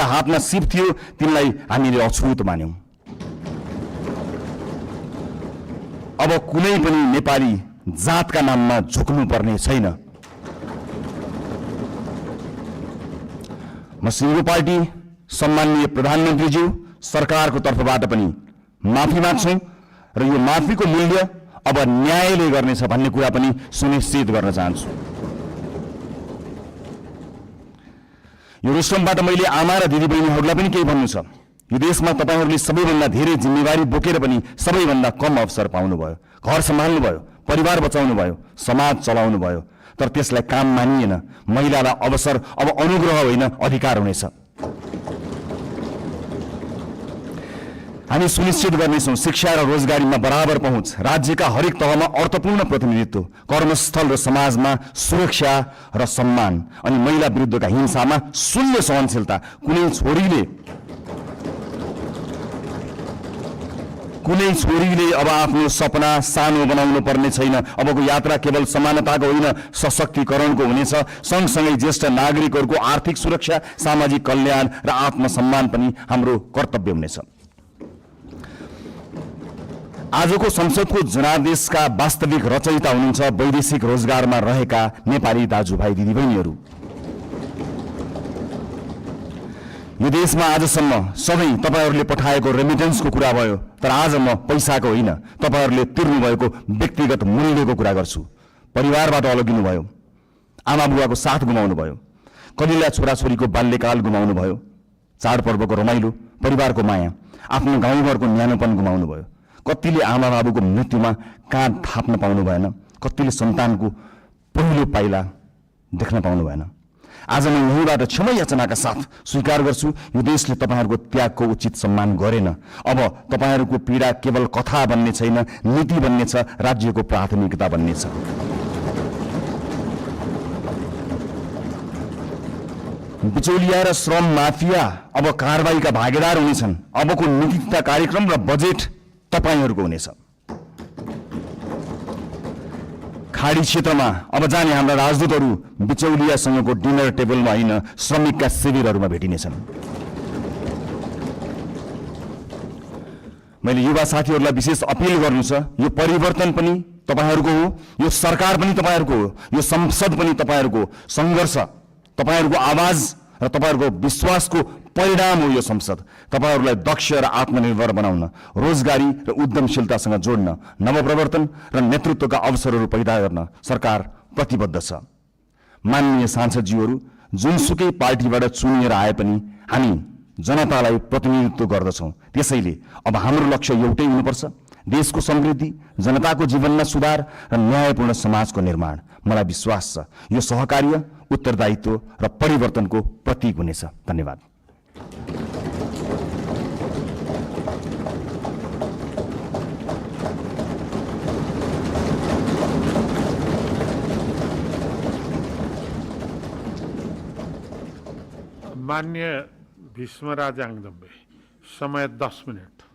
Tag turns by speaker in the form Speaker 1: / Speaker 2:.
Speaker 1: जसका हातमा सिप थियो तिनलाई हामीले अछुत मान्यौं। अब कुनै पनि नेपाली जातका नाममा झुक्नु पर्ने छैन। म सिङ्गो पार्टी सम्माननीय प्रधानमन्त्रीज्यू सरकारको तर्फबाट पनि माफी माग्छौं र यो माफीको मूल्य अब न्यायले गर्नेछ भन्ने कुरा पनि सुनिश्चित गर्न चाहन्छु। यो रेस्टुरेन्टबाट मैले आमा र दिदीबहिनीहरूलाई पनि केही भन्नु छ। यो देशमा तपाईहरूले सबैभन्दा धेरै जिम्मेवारी बोकेर पनि सबैभन्दा कम अवसर पाउनुभयो। घर सम्हाल्नुभयो, परिवार बचाउनुभयो, समाज चलाउनुभयो, तर त्यसलाई काम मानिएन। महिलालाई अवसर अब अनुग्रह होइन अधिकार हुनेछ। हामी सुनिश्चित गर्नेछौँ शिक्षा र रोजगारीमा बराबर पहुँच, राज्यका हरेक तहमा अर्थपूर्ण प्रतिनिधित्व, कर्मस्थल र समाजमा सुरक्षा र सम्मान, अनि महिला विरुद्धका हिंसामा शून्य सहनशीलता। कुनै छोरीले अब आफ्नो सपना सानो बनाउनु पर्ने छैन। अबको यात्रा केवल समानताको होइन सशक्तिकरणको हुनेछ। सँगसँगै ज्येष्ठ नागरिकहरूको आर्थिक सुरक्षा, सामाजिक कल्याण र आत्मसम्मान पनि हाम्रो कर्तव्य हुनेछ। आजको संसदको जनादेशका वास्तविक रचयिता हुनुहुन्छ वैदेशिक रोजगारमा रहेका नेपाली दाजुभाइ दिदीबहिनीहरू। यो देशमा आजसम्म सधैँ तपाईहरूले पठाएको रेमिटेन्सको कुरा भयो, तर आज म पैसाको होइन तपाईहरूले तिर्नुभएको व्यक्तिगत मूल्यको कुरा गर्छु। परिवारबाट अलगिनु भयो, आमा बुवाको साथ गुमाउनु भयो, कलिला छोराछोरीको बाल्यकाल गुमाउनु भयो, चाडपर्वको रमाइलो, परिवारको माया, आफ्नो गाउँघरको न्यानोपन गुमाउनु भयो। कतिले आमा बाबुको मृत्युमा काँध थाप्न पाउनु भएन, कतिले सन्तानको पहिलो पाइला देख्न पाउनु भएन। आज म यहीँबाट क्षमा याचनाका साथ स्वीकार गर्छु, यो देशले तपाईहरूको त्यागको उचित सम्मान गरेन। अब तपाईहरूको पीडा केवल कथा बन्ने छैन, नीति बन्ने छ, राज्यको प्राथमिकता बन्ने छ। बिचौलिया र श्रम माफिया अब कारबाहीका भागीदार हुनेछन्। अबको नीति तथा कार्यक्रम र बजेट तपाईहरूको हुनेछ। खाडी क्षेत्रमा अब जाने हाम्रा राजदूतहरू बिचौलियासँगको डिनर टेबलमा होइन श्रमिकका शिविरहरूमा भेटिनेछन्। मैले युवा साथीहरूलाई विशेष अपील गर्नु छ, यो परिवर्तन पनि तपाईहरूको हो, यो सरकार पनि तपाईहरूको हो, यो संसद पनि तपाईहरूको सङ्घर्ष, तपाईहरूको आवाज र तपाईहरूको विश्वासको परिणाम हो यो संसद। तपाईहरूलाई दक्ष र आत्मनिर्भर बनाउन, रोजगारी र उद्यमशीलतासँग जोड्न, नवप्रवर्तन र नेतृत्वका अवसरहरू पैदा गर्न सरकार प्रतिबद्ध छ। माननीय सांसदज्यूहरू, जुनसुकै पार्टीबाट चुनिएर आए पनि हामी जनतालाई प्रतिनिधित्व गर्दछौँ। त्यसैले अब हाम्रो लक्ष्य एउटै हुनुपर्छ, देशको समृद्धि, जनताको जीवनमा सुधार र न्यायपूर्ण समाजको निर्माण। मलाई विश्वास छ यो सहकार्य, उत्तरदायित्व र परिवर्तनको प्रतीक हुनेछ। धन्यवाद।
Speaker 2: माननीय भीष्मराज आङदम्बे, समय 10 मिनट।